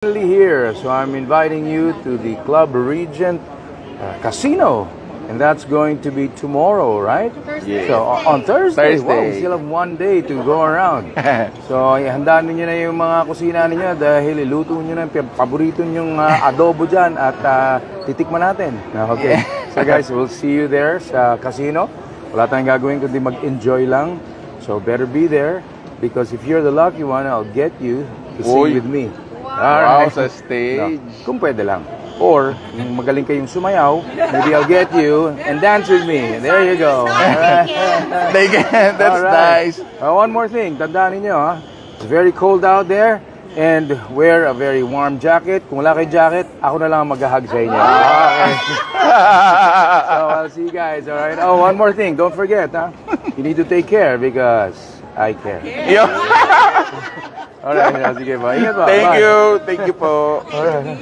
Here, so I'm inviting you to the Club Regent Casino, and that's going to be tomorrow, right? Yeah. So on Thursday. Thursday. Wow, we still have one day to go around. So handaan niyo na yung mga kusina niyo dahil iluto niyo na yung paborito niyong adobo dyan at titikman natin. Okay. So guys, we'll see you there sa casino. Wala tayong gagawin kundi mag-enjoy lang. So better be there because if you're the lucky one, I'll get you to sing with me. Wow, sa stage. No, kung pwede lang. Or, kung magaling kayong sumayaw, maybe I'll get you and dance with me. There you go. That's nice. One more thing, tandaan niyo, it's very cold out there and wear a very warm jacket. Kung wala kayong jacket, ako na lang mag-hug sa inyo. Okay. So, I'll see you guys, alright? Oh, one more thing, don't forget, you need to take care because I care. Alright, sige ba? Ingat ba? Thank you po. Alright.